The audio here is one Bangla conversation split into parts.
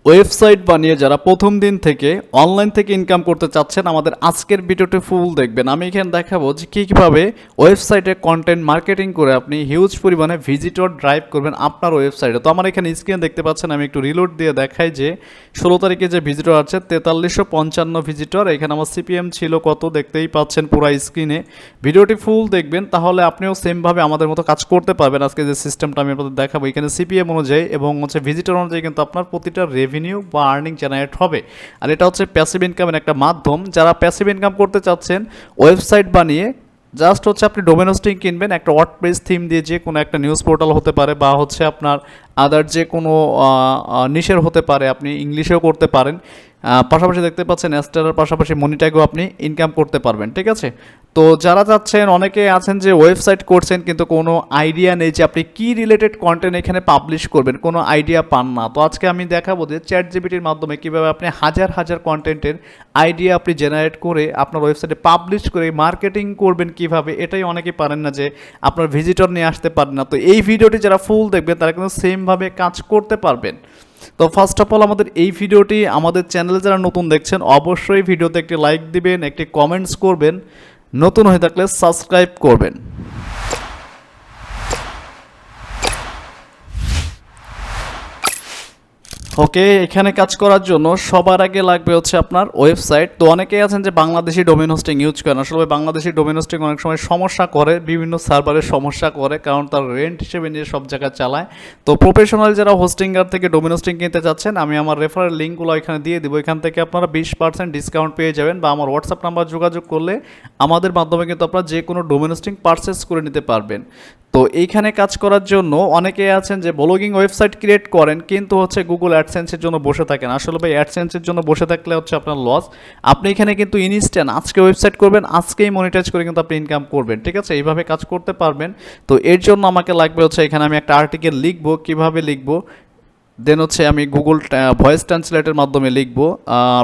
ওয়েবসাইট বানিয়ে যারা প্রথম দিন থেকে অনলাইন থেকে ইনকাম করতে চাচ্ছেন আমাদের আজকের ভিডিওটি ফুল দেখবেন। আমি এখানে দেখাবো যে কীভাবে ওয়েবসাইটে কন্টেন্ট মার্কেটিং করে আপনি হিউজ পরিমাণে ভিজিটর ড্রাইভ করবেন আপনার ওয়েবসাইটে। তো আমার এখানে স্ক্রিনে দেখতে পাচ্ছেন, আমি একটু রিলোড দিয়ে দেখাই যে 16 তারিখে যে ভিজিটর আছে 4355 ভিজিটর। এখানে আমার সিপিএম ছিল কত দেখতেই পাচ্ছেন পুরো স্ক্রিনে। ভিডিওটি ফুল দেখবেন, তাহলে আপনিও সেমভাবে আমাদের মতো কাজ করতে পারবেন। আজকে যে সিস্টেমটা আমি আপনাদের দেখাবো এখানে সিপিএম অনুযায়ী এবং ভিজিটর অনুযায়ী কিন্তু আপনার প্রতিটা রেভিনিউ বা আর্নিং জেনারেট হবে। আর এটা হচ্ছে প্যাসিভ ইনকামের একটা মাধ্যম। যারা প্যাসিভ ইনকাম করতে চাচ্ছেন ওয়েবসাইট বানিয়ে জাস্ট আপনি ডোমেন হোস্টিং কিনবেন, একটা ওয়ার্ডপ্রেস থিম দিয়ে যে কোনো একটা নিউজ পোর্টাল হতে পারে বা আপনার আদার যে কোনো নিশের হতে পারে, আপনি ইংলিশেও করতে পারেন। পাশাপাশি দেখতে পাচ্ছেন অ্যাস্টারের পাশাপাশি মনিটাইগও আপনি ইনকাম করতে পারবেন, ঠিক আছে। তো যারা চাচ্ছেন, অনেকে আছেন যে ওয়েবসাইট করছেন কিন্তু কোনো আইডিয়া নেই যে আপনি কী রিলেটেড কন্টেন্ট এখানে পাবলিশ করবেন, কোনো আইডিয়া পান না। তো আজকে আমি দেখাবো যে চ্যাট জিপিটির মাধ্যমে কীভাবে আপনি হাজার হাজার কন্টেন্টের আইডিয়া আপনি জেনারেট করে আপনার ওয়েবসাইটে পাবলিশ করে মার্কেটিং করবেন কীভাবে। এটাই অনেকে পারেন না, যে আপনার ভিজিটর নিয়ে আসতে পারেন না। তো এই ভিডিওটি যারা ফুল দেখবেন তারা কিন্তু সেমভাবে কাজ করতে পারবেন। তো ফার্স্ট অফ অল আমাদের এই ভিডিওটি আমাদের চ্যানেলে যারা নতুন দেখছেন অবশ্যই ভিডিওতে একটি লাইক দিবেন, একটি কমেন্টস করবেন, নতুন হয়ে থাকলে সাবস্ক্রাইব করবেন। ওকে, এখানে কাজ করার জন্য সবার আগে লাগবে আপনার ওয়েবসাইট। তো অনেকেই আছেন যে বাংলাদেশি ডোমেন হোস্টিং ইউজ করেন। আসলে বাংলাদেশি ডোমেন হোস্টিং অনেক সময় সমস্যা করে, বিভিন্ন সার্ভারের সমস্যা করে, কারণ তার রেন্ট হিসেবে নিয়ে সব জায়গায় চালায়। তো প্রফেশনাল যারা হোস্টিংগার থেকে ডোমেন হোস্টিং কিনতে চাচ্ছেন, আমি আমার রেফারেল লিঙ্কগুলো এখানে দিয়ে দেবো। এখান থেকে আপনারা 20% ডিসকাউন্ট পেয়ে যাবেন, বা আমার হোয়াটসঅ্যাপ নাম্বার যোগাযোগ করলে আমাদের মাধ্যমে কিন্তু আপনারা যে কোনো ডোমেন হোস্টিং পারচেস করে নিতে পারবেন। তো এইখানে কাজ করার জন্য অনেকেই আছেন যে ব্লগিং ওয়েবসাইট ক্রিয়েট করেন কিন্তু গুগল অ্যাডসেন্সের জন্য বসে থাকেন। আসলে ভাই অ্যাডসেন্সের জন্য বসে থাকলে আপনার লস। আপনি এখানে কিন্তু ইনস্ট্যান্ট আজকে ওয়েবসাইট করবেন, আজকেই মনিটাইজ করে কিন্তু আপনি ইনকাম করবেন, ঠিক আছে। এইভাবে কাজ করতে পারবেন। তো এর জন্য আমাকে লাগবে এখানে আমি একটা আর্টিকেল লিখবো। কিভাবে লিখবো, দেন আমি গুগল ভয়েস ট্রান্সলেটের মাধ্যমে লিখবো।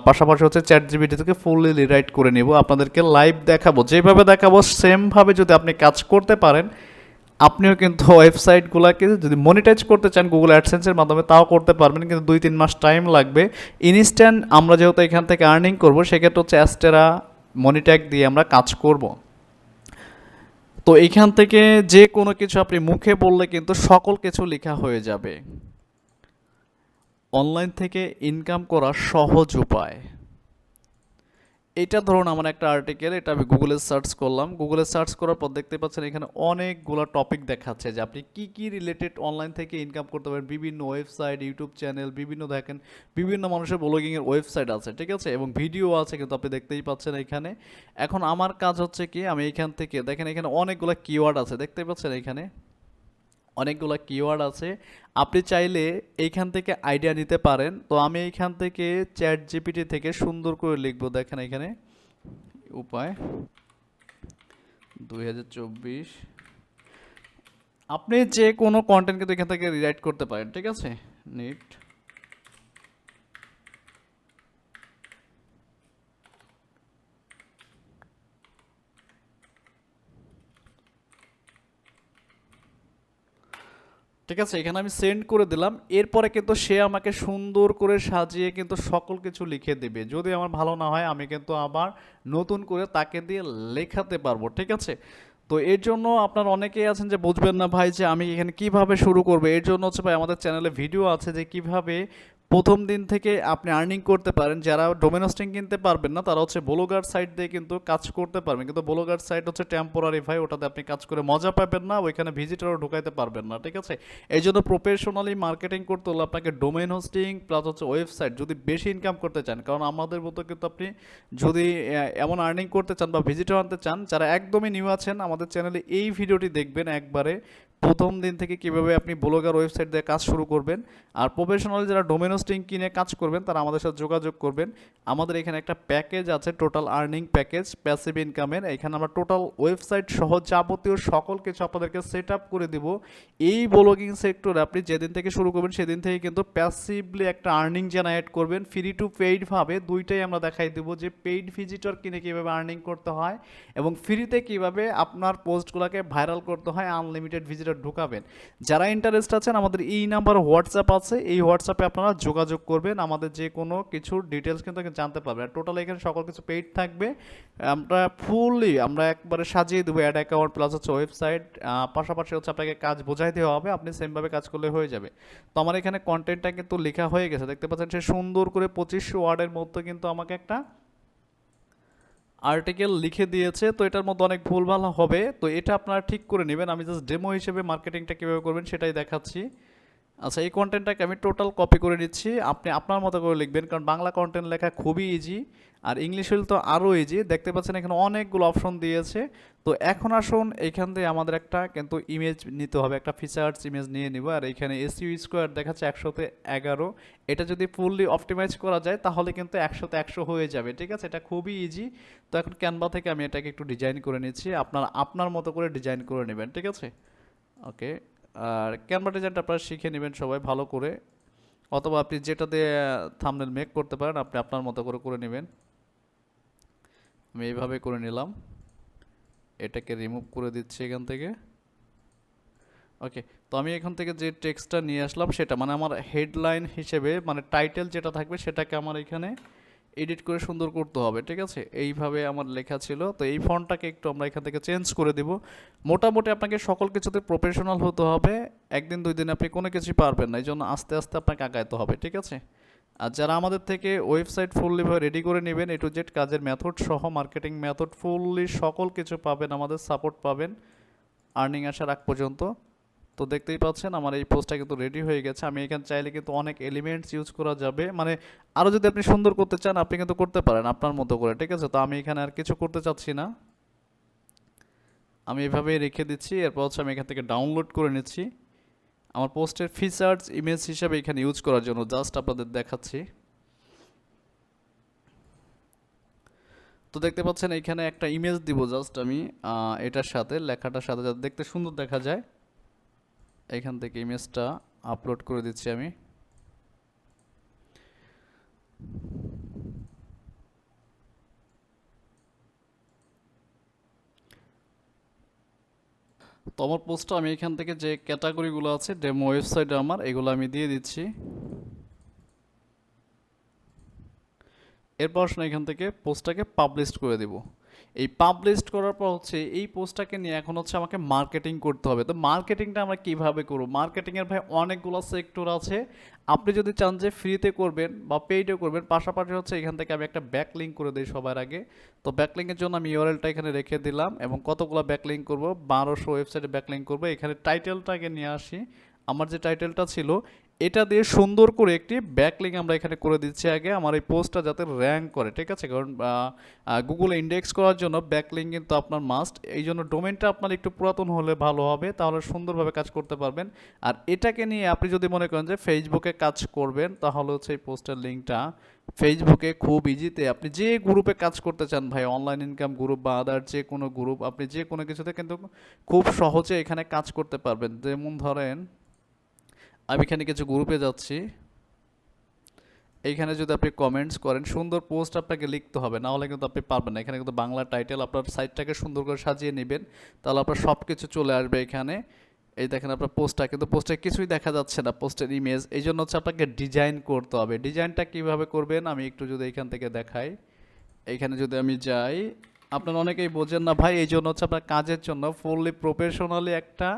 পাশাপাশি চ্যাট জিপিটি থেকে ফুললি রিরাইট করে নেব, আপনাদেরকে লাইভ দেখাবো। যেভাবে দেখাবো সেমভাবে যদি আপনি কাজ করতে পারেন, আপনিও কিন্তু ওয়েবসাইটগুলোকে যদি মনিটাইজ করতে চান গুগল অ্যাডসেন্সের মাধ্যমে তাও করতে পারবেন, কিন্তু 2-3 মাস টাইম লাগবে। ইনস্ট্যান্ট আমরা যেহেতু এখান থেকে আর্নিং করবো, সেক্ষেত্রে অ্যাস্টেরা মনিট্যাগ দিয়ে আমরা কাজ করব। তো এইখান থেকে যে কোনো কিছু আপনি মুখে বললে কিন্তু সকল কিছু লেখা হয়ে যাবে। অনলাইন থেকে ইনকাম করার সহজ উপায়, এটা ধরুন আমার একটা আর্টিকেল, এটা আমি গুগলে সার্চ করলাম। গুগলে সার্চ করার পর দেখতে পাচ্ছেন এখানে অনেকগুলো টপিক দেখাচ্ছে যে আপনি কি কি রিলেটেড অনলাইন থেকে ইনকাম করতে পারেন। বিভিন্ন ওয়েবসাইট, ইউটিউব চ্যানেল, বিভিন্ন মানুষের ব্লগিংয়ের ওয়েবসাইট আছে, ঠিক আছে, এবং ভিডিও আছে কিন্তু আপনি দেখতেই পাচ্ছেন এখানে। এখন আমার কাজ কি, আমি এইখান থেকে দেখেন এখানে অনেকগুলো কিওয়ার্ড আছে, দেখতে পাচ্ছেন এখানে অনেকগুলো কিওয়ার্ড আছে। আপনি চাইলে এইখান থেকে আইডিয়া নিতে পারেন। তো আমি এইখান থেকে চ্যাট জিপিটি থেকে সুন্দর করে লিখবো। দেখেন এখানে উপায় 2024, আপনি যে কোনো কন্টেন্ট কিন্তু এখান থেকে রিরাইট করতে পারেন, ঠিক আছে। নিট ঠিক আছে, এখানে আমি সেন্ড করে দিলাম। এরপরে কিন্তু সে আমাকে সুন্দর করে সাজিয়ে কিন্তু সকল কিছু লিখে দেবে। যদি আমার ভালো না হয় আমি কিন্তু আবার নতুন করে তাকে দিয়ে লেখাতে পারবো, ঠিক আছে। তো এর জন্য আপনার অনেকেই আছেন যে বুঝবেন না ভাই যে আমি এখানে কিভাবে শুরু করবো। এর জন্য ভাই আমাদের চ্যানেলে ভিডিও আছে যে কিভাবে প্রথম দিন থেকে আপনি আর্নিং করতে পারেন। যারা ডোমেন হোস্টিং কিনতে পারবেন না তারা ব্লগার সাইট দিয়ে কিন্তু কাজ করতে পারবেন, কিন্তু ব্লগার সাইট টেম্পোরারি ভাই, ওটাতে আপনি কাজ করে মজা পাবেন না, ওইখানে ভিজিটরও ঢুকাইতে পারবেন না, ঠিক আছে। এই জন্য প্রফেশনালি মার্কেটিং করতে হলে আপনাকে ডোমেন হোস্টিং প্লাস ওয়েবসাইট যদি বেশি ইনকাম করতে চান, কারণ আমাদের মতো কিন্তু আপনি যদি এমন আর্নিং করতে চান বা ভিজিটর আনতে চান, যারা একদমই নিউ আছেন আমাদের চ্যানেলে এই ভিডিওটি দেখবেন একবারে, প্রথম দিন থেকে কিভাবে আপনি ব্লগার ওয়েবসাইট দিয়ে কাজ শুরু করবেন। আর প্রফেশনাল যারা ডোমেন হোস্টিং কিনে কাজ করবেন তারা আমাদের সাথে যোগাযোগ করবেন। আমাদের এখানে একটা প্যাকেজ আছে, টোটাল আর্নিং প্যাকেজ প্যাসিভ ইনকামের। এখানে আমরা টোটাল ওয়েবসাইট সহ যাবতীয় সকল কিছু আপনাদেরকে সেট আপ করে দিব। এই ব্লগিং সেক্টরে আপনি যেদিন থেকে শুরু করবেন সেদিন থেকে কিন্তু প্যাসিভলি একটা আর্নিং জেনারেট করবেন, ফ্রি টু পেইড ভাবে। দুইটাই আমরা দেখাই দেবো যে পেইড ভিজিটর কিনে কীভাবে আর্নিং করতে হয় এবং ফ্রিতে কীভাবে আপনার পোস্টগুলোকে ভাইরাল করতে হয়, আনলিমিটেড ভিজিটর ভিজিটর ঢুকাবেন। যারা ইন্টারেস্ট আছেন আমাদের এই নাম্বার হোয়াটসঅ্যাপ আছে, এই হোয়াটসঅ্যাপে আপনারা যোগাযোগ করবেন, আমাদের যে কোনো কিছুর ডিটেলস কিন্তু জানতে পারবেন। টোটাল এখানে সকল কিছু পেইড থাকবে, আমরা একবারে সাজিয়ে দেবো অ্যাড অ্যাকাউন্ট প্লাস হচ্ছে ওয়েবসাইট, পাশাপাশি হচ্ছে আপনাকে কাজ বোঝাই দেওয়া হবে, আপনি সেমভাবে কাজ করলে হয়ে যাবে। তো আমার এখানে কন্টেন্টটা কিন্তু লেখা হয়ে গেছে, দেখতে পাচ্ছেন সে সুন্দর করে 2500 ওয়ার্ডের মধ্যে কিন্তু আমাকে একটা আর্টিকেল লিখে দিয়েছে। তো এটার মধ্যে অনেক ভুলভাল হবে, তো এটা আপনারা ঠিক করে নেবেন। আমি জাস্ট ডেমো হিসেবে মার্কেটিংটা কীভাবে করবেন সেটাই দেখাচ্ছি। আচ্ছা, এই কন্টেন্টটাকে আমি টোটাল কপি করে নিচ্ছি, আপনি আপনার মতো করে লিখবেন, কারণ বাংলা কন্টেন্ট লেখা খুবই ইজি, আর ইংলিশ হলে তো আরও ইজি। দেখতে পাচ্ছেন এখানে অনেকগুলো অপশন দিয়েছে। তো এখন আসুন এইখান থেকে আমাদের একটা কিন্তু ইমেজ নিতে হবে, একটা ফিচার্স ইমেজ নিয়ে নিব। আর এখানে এসইউ স্কোয়ার দেখাচ্ছে 100-11, এটা যদি ফুললি অপটিমাইজ করা যায় তাহলে কিন্তু 100-100 হয়ে যাবে, ঠিক আছে, এটা খুবই ইজি। তো এখন ক্যানভা থেকে আমি এটাকে একটু ডিজাইন করে নিচ্ছি, আপনারা আপনার মতো করে ডিজাইন করে নেবেন, ঠিক আছে। ওকে, আর ক্যানভা ডিজাইনটা আপনারা শিখে নেবেন সবাই ভালো করে, অথবা আপনি যেটা দিয়ে থাম্বনেল মেক করতে পারেন আপনি আপনার মতো করে করে নেবেন। আমি এইভাবে করে নিলাম, এটাকে রিমুভ করে দিচ্ছি এখান থেকে। ওকে, তো আমি এখান থেকে যে টেক্সটটা নিয়ে আসলাম সেটা মানে আমার হেডলাইন হিসেবে মানে টাইটেল যেটা থাকবে সেটাকে আমার এখানে এডিট করে সুন্দর করতে হবে, ঠিক আছে। এইভাবে আমার লেখা ছিল, তো এই ফন্টটাকে একটু আমরা এখান থেকে চেঞ্জ করে দিব। মোটামুটি আপনাকে সকল কিছুতে প্রফেশনাল হতে হবে, একদিন দুই দিন আপনি কোনো কিছুই পারবেন না, এই জন্য আস্তে আস্তে আপনাকে আগাইতে হবে, ঠিক আছে। আর যারা আমাদের থেকে ওয়েবসাইট ফুললিভাবে রেডি করে নেবেন, এ টু জেড কাজের মেথড সহ মার্কেটিং মেথড ফুললি সকল কিছু পাবেন, আমাদের সাপোর্ট পাবেন আর্নিং আসার আগ পর্যন্ত। তো দেখতেই পাচ্ছেন আমার এই পোস্টটা কিন্তু রেডি হয়ে গেছে। আমি এখানে চাইলে কিন্তু অনেক এলিমেন্টস ইউজ করা যাবে, মানে আরও যদি আপনি সুন্দর করতে চান আপনি কিন্তু করতে পারেন আপনার মতো করে, ঠিক আছে। তো আমি এখানে আর কিছু করতে চাচ্ছি না, আমি এভাবেই রেখে দিচ্ছি। এরপর হচ্ছে আমি এখান থেকে ডাউনলোড করে নিচ্ছি আমার পোস্টের ফিচার্স ইমেজ হিসাবে এখানে ইউজ করার জন্য, জাস্ট আপনাদের দেখাচ্ছি। তো দেখতে পাচ্ছেন এখানে একটা ইমেজ দিব জাস্ট আমি এটার সাথে লেখাটার সাথে যাতে দেখতে সুন্দর দেখা যায়, এখান থেকে ইমেজটা আপলোড করে দিচ্ছি আমি। তো আমার পোস্টটা আমি এখান থেকে যে ক্যাটাগরিগুলো আছে ডেমো ওয়েবসাইটে আমার এগুলো আমি দিয়ে দিচ্ছি। এরপর আসলে এখান থেকে পোস্টটাকে পাবলিশ করে দেব। এই পাবলিশ করার পর হচ্ছে এই পোস্টটাকে নিয়ে এখন হচ্ছে আমাকে মার্কেটিং করতে হবে। তো মার্কেটিংটা আমরা কিভাবে করব? মার্কেটিংয়ের ভাই অনেকগুলো সেক্টর আছে। আপনি যদি চান যে ফ্রিতে করবেন বা পেইডে করবেন, পাশাপাশি হচ্ছে এখান থেকে আমি একটা ব্যাক লিঙ্ক করে দিই সবার আগে। তো ব্যাক লিঙ্কের জন্য আমি ইউআরএলটা এখানে রেখে দিলাম, এবং কতগুলো ব্যাক লিঙ্ক করব, 1200 ওয়েবসাইটে ব্যাক লিঙ্ক করবো। এখানে টাইটেলটাকে নিয়ে আসি, আমার যে টাইটেলটা ছিল এটা দিয়ে সুন্দর করে একটি ব্যাকলিঙ্ক আমরা এখানে করে দিচ্ছি আগে, আমার এই পোস্টটা যাতে র্যাঙ্ক করে, ঠিক আছে। কারণ গুগলে ইন্ডেক্স করার জন্য ব্যাকলিঙ্ক কিন্তু আপনার মাস্ট, এই জন্য ডোমেনটা আপনার একটু পুরাতন হলে ভালো হবে, তাহলে সুন্দরভাবে কাজ করতে পারবেন। আর এটাকে নিয়ে আপনি যদি মনে করেন যে ফেসবুকে কাজ করবেন, তাহলে হচ্ছে এই পোস্টের লিঙ্কটা ফেসবুকে খুব ইজিতে আপনি যে গ্রুপে কাজ করতে চান ভাই, অনলাইন ইনকাম গ্রুপ বা আদার যে কোনো গ্রুপ, আপনি যে কোনো কিছুতে কিন্তু খুব সহজে এখানে কাজ করতে পারবেন। যেমন ধরেন আমি এখানে কিছু গ্রুপে যাচ্ছি, এইখানে যদি আপনি কমেন্টস করেন, সুন্দর পোস্ট আপনাকে লিখতে হবে, না হলে কিন্তু আপনি পারবেন না। এখানে কিন্তু বাংলা টাইটেল, আপনার সাইটটাকে সুন্দর করে সাজিয়ে নেবেন, তাহলে আপনার সব কিছু চলে আসবে এখানে। এই দেখেন আপনার পোস্টটা, কিন্তু পোস্টে কিছুই দেখা যাচ্ছে না, পোস্টের ইমেজ, এই জন্য হচ্ছে আপনাকে ডিজাইন করতে হবে। ডিজাইনটা কিভাবে করবেন আমি একটু যদি এখান থেকে দেখাই, এইখানে যদি আমি যাই, আপনারা অনেকেই বোঝেন না ভাই, এই জন্য হচ্ছে আপনার কাজের জন্য ফুললি প্রফেশনালি একটা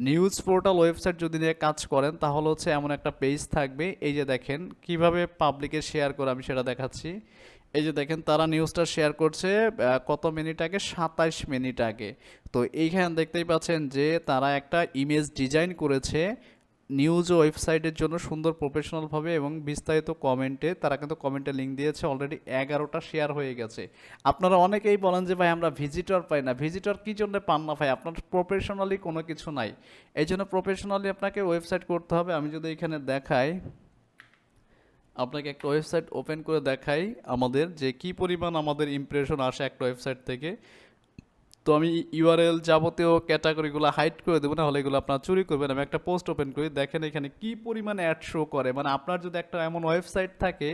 নিউজ পোর্টাল ওয়েবসাইট যদি নিয়ে কাজ করেন, তাহলে হচ্ছে এমন একটা পেজ থাকবে। এই যে দেখেন কিভাবে পাবলিকে শেয়ার করে আমি সেটা দেখাচ্ছি। এই যে দেখেন তারা নিউজটা শেয়ার করছে কত মিনিট আগে, 27 মিনিট আগে। তো এইখানে দেখতেই পাচ্ছেন যে তারা একটা ইমেজ ডিজাইন করেছে নিউজ ওয়েবসাইটের জন্য সুন্দর প্রফেশনালভাবে, এবং বিস্তারিত কমেন্টে তারা কিন্তু কমেন্টে লিঙ্ক দিয়েছে, অলরেডি 11টা শেয়ার হয়ে গেছে। আপনারা অনেকেই বলেন যে ভাই আমরা ভিজিটর পাই না, ভিজিটর কী জন্য পান না ভাই? আপনার প্রফেশনালি কোনো কিছু নাই, এই জন্য প্রফেশনালি আপনাকে ওয়েবসাইট করতে হবে। আমি যদি এখানে দেখাই, আপনাকে একটা ওয়েবসাইট ওপেন করে দেখাই আমাদের যে কি পরিমাণ আমাদের ইমপ্রেশন আসে একটা ওয়েবসাইট থেকে। তো আমি ইউআরএল যাবতীয় ক্যাটাগরিগুলো হাইড করে দেবো, না হলে এগুলো আপনারা চুরি করবেন। আমি একটা পোস্ট ওপেন করি, দেখেন এখানে কি পরিমাণে অ্যাড শো করে। মানে আপনার যদি একটা এমন ওয়েবসাইট থাকে,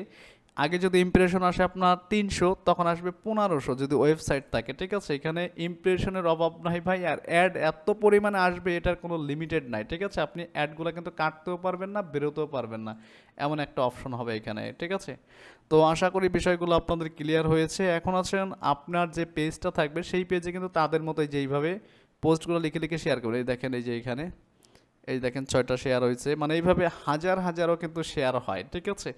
আগে যদি ইমপ্রেশন আসে আপনার 300, তখন আসবে 1500 যদি ওয়েবসাইট থাকে, ঠিক আছে। এখানে ইমপ্রেশনের অভাব নাই ভাই, আর অ্যাড এত পরিমাণে আসবে এটার কোনো লিমিটেড নাই, ঠিক আছে। আপনি অ্যাডগুলো কিন্তু কাটতেও পারবেন না, বেরোতেও পারবেন না, এমন একটা অপশন হবে এখানে, ঠিক আছে। তো আশা করি বিষয়গুলো আপনাদের ক্লিয়ার হয়েছে। এখন আছেন আপনার যে পেজটা থাকবে সেই পেজে কিন্তু তাদের মতোই যেইভাবে পোস্টগুলো লিখে লিখে শেয়ার করবে। এই দেখেন, এই যে এখানে এই দেখেন 6টা শেয়ার হয়েছে, মানে এইভাবে হাজার হাজারও কিন্তু শেয়ার হয়, ঠিক আছে।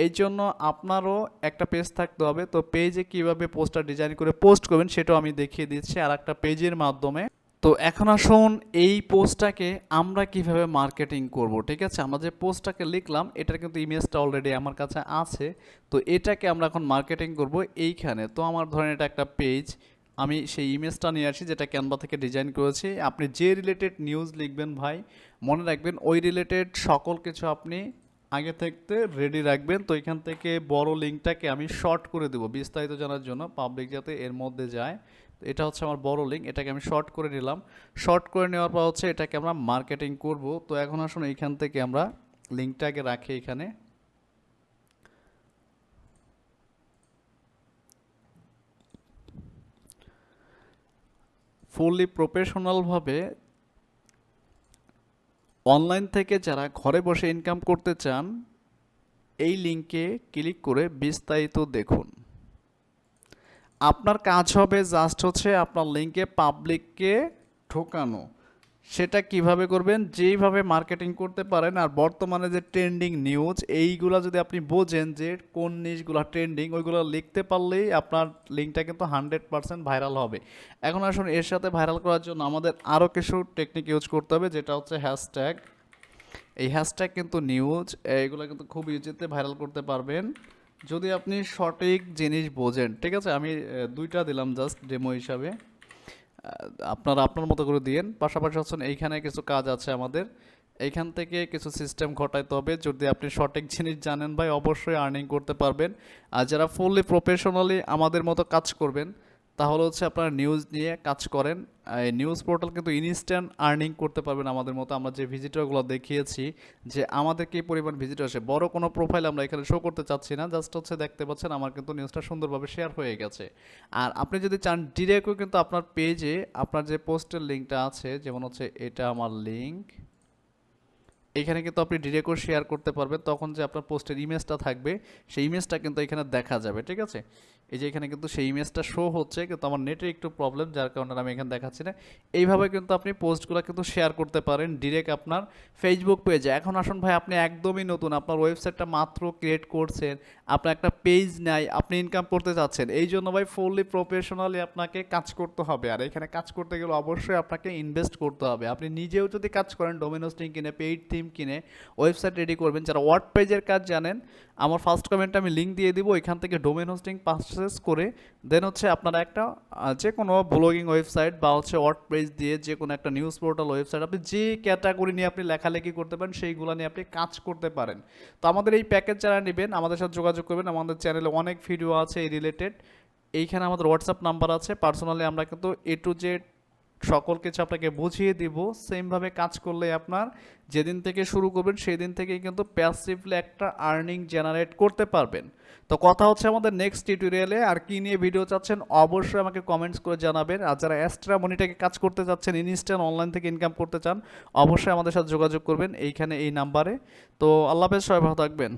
এই জন্য আপনারও একটা পেজ থাকতে হবে। তো পেজে কিভাবে পোস্টটা ডিজাইন করে পোস্ট করবেন সেটাও আমি দেখিয়ে দিচ্ছি আর একটা পেজের মাধ্যমে। তো এখন আসুন এই পোস্টটাকে আমরা কিভাবে মার্কেটিং করব, ঠিক আছে। আমরা যে পোস্টটাকে লিখলাম এটার কিন্তু ইমেজটা অলরেডি আমার কাছে আছে। তো এটাকে আমরা এখন মার্কেটিং করব এইখানে। তো আমার ধরেন এটা একটা পেজ, আমি সেই ইমেজটা নিয়ে আসি যেটা ক্যানভা থেকে ডিজাইন করেছি। আপনি যে রিলেটেড নিউজ লিখবেন ভাই, মনে রাখবেন ওই রিলেটেড সকল কিছু আপনি আগে থাকতে রেডি রাখবেন। তো এখান থেকে বড় লিঙ্কটাকে আমি শর্ট করে দেবো বিস্তারিত জানার জন্য, পাবলিক যাতে এর মধ্যে যায়। তো এটা হচ্ছে আমার বড় লিঙ্ক, এটাকে আমি শর্ট করে নিলাম। শর্ট করে নেওয়ার পর হচ্ছে এটাকে আমরা মার্কেটিং করব। তো এখন আসুন এইখান থেকে আমরা লিঙ্কটাকে রাখি এখানে। ফুললি প্রফেশনালভাবে অনলাইন থেকে যারা ঘরে বসে ইনকাম করতে চান, এই লিঙ্কে ক্লিক করে বিস্তারিত দেখুন। আপনার কাজ হবে জাস্ট হচ্ছে আপনার লিঙ্কে পাবলিককে ঢোকানো। সেটা কিভাবে করবেন, যেইভাবে মার্কেটিং করতে পারেন। আর বর্তমানে যে ট্রেন্ডিং নিউজ এইগুলো যদি আপনি বোঝেন যে কোন নিউজগুলো ট্রেন্ডিং, ওইগুলো লিখতে পারলেই আপনার লিঙ্কটা কিন্তু 100% ভাইরাল হবে। এখন আসুন এর সাথে ভাইরাল করার জন্য আমাদের আরও কিছু টেকনিক ইউজ করতে হবে, যেটা হচ্ছে হ্যাশট্যাগ। এই হ্যাশট্যাগ কিন্তু নিউজ এইগুলো কিন্তু খুব ইজিতে ভাইরাল করতে পারবেন যদি আপনি সঠিক জিনিস বোঝেন, ঠিক আছে। আমি দুইটা দিলাম জাস্ট ডেমো হিসাবে, আপনারা আপনার মতো করে দিয়েন। পাশাপাশি হচ্ছেন এইখানে কিছু কাজ আছে আমাদের, এইখান থেকে কিছু সিস্টেম ঘটাইতে হবে। যদি আপনি সঠিক জিনিস জানেন ভাই, অবশ্যই আর্নিং করতে পারবেন। আর যারা ফুললি প্রফেশনালি আমাদের মতো কাজ করবেন, তাহলে হচ্ছে আপনারা নিউজ নিয়ে কাজ করেন। এই নিউজ পোর্টাল কিন্তু ইনস্ট্যান্ট আর্নিং করতে পারবেন আমাদের মতো। আমরা যে ভিজিটরগুলো দেখিয়েছি যে আমাদের কী পরিমাণ ভিজিটর আসে, বড় কোনো প্রোফাইল আমরা এখানে শো করতে চাচ্ছি না, জাস্ট হচ্ছে দেখতে পাচ্ছেন আমার কিন্তু নিউজটা সুন্দরভাবে শেয়ার হয়ে গেছে। আর আপনি যদি চান ডিরেক্টও কিন্তু আপনার পেজে আপনার যে পোস্টের লিঙ্কটা আছে, যেমন হচ্ছে এটা আমার লিঙ্ক, এখানে কিন্তু আপনি ডিরেক্টও শেয়ার করতে পারবেন। তখন যে আপনার পোস্টের ইমেজটা থাকবে সেই ইমেজটা কিন্তু এখানে দেখা যাবে, ঠিক আছে। এই যে এখানে কিন্তু সেই ইমেজটা শো হচ্ছে, কিন্তু আমার নেটের একটু প্রবলেম যার কারণে আমি এখানে দেখাচ্ছি না। এইভাবে কিন্তু আপনি পোস্টগুলো কিন্তু শেয়ার করতে পারেন ডিরেক্ট আপনার ফেসবুক পেজে। এখন আসুন ভাই, আপনি একদমই নতুন, আপনার ওয়েবসাইটটা মাত্র ক্রিয়েট করছেন, আপনার একটা পেজ নাই, আপনি ইনকাম করতে চাচ্ছেন। এই জন্য ভাই ফুললি প্রফেশনালি আপনাকে কাজ করতে হবে। আর এখানে কাজ করতে গেলে অবশ্যই আপনাকে ইনভেস্ট করতে হবে। আপনি নিজেও যদি কাজ করেন, ডোমেন হোস্টিং কিনে, পেইড থিম কিনে ওয়েবসাইট রেডি করবেন, যারা ওয়ার্ড পেজের কাজ জানেন, আমার ফার্স্ট কমেন্টে আমি লিঙ্ক দিয়ে দিব, এখান থেকে ডোমেন হোস্টিং পারচেস করে দেন হচ্ছে আপনারা একটা যে কোনো ব্লগিং ওয়েবসাইট বা হচ্ছে ওয়ার্ড পেজ দিয়ে যে কোনো একটা নিউজ পোর্টাল ওয়েবসাইট, আপনি যে ক্যাটাগরি নিয়ে আপনি লেখালেখি করতে পারেন সেইগুলো নিয়ে আপনি কাজ করতে পারেন। তো আমাদের এই প্যাকেজ যারা নেবেন আমাদের সাথে যোগাযোগ করবেন। আমাদের চ্যানেলে অনেক ভিডিও আছে এই রিলেটেড। এইখানে আমাদের হোয়াটসঅ্যাপ নাম্বার আছে, পার্সোনালি আমরা কিন্তু A to Z সকল কিছু আপনাকে বুঝিয়ে দিব। সেমভাবে কাজ করলে আপনার যেদিন থেকে শুরু করবেন সেই দিন থেকেই কিন্তু প্যাসিভলি একটা আর্নিং জেনারেট করতে পারবেন। তো কথা হচ্ছে আমাদের নেক্সট টিউটোরিয়ালে। আর কি নিয়ে ভিডিও চাচ্ছেন অবশ্যই আমাকে কমেন্টস করে জানাবেন। আর যারা এক্সট্রা মনিটাকে কাজ করতে চাচ্ছেন, ইনস্ট্যান্ট অনলাইন থেকে ইনকাম করতে চান, অবশ্যই আমাদের সাথে যোগাযোগ করবেন এইখানে এই নাম্বারে। তো আল্লাহ হাফেজ, সবাই ভালো থাকবেন।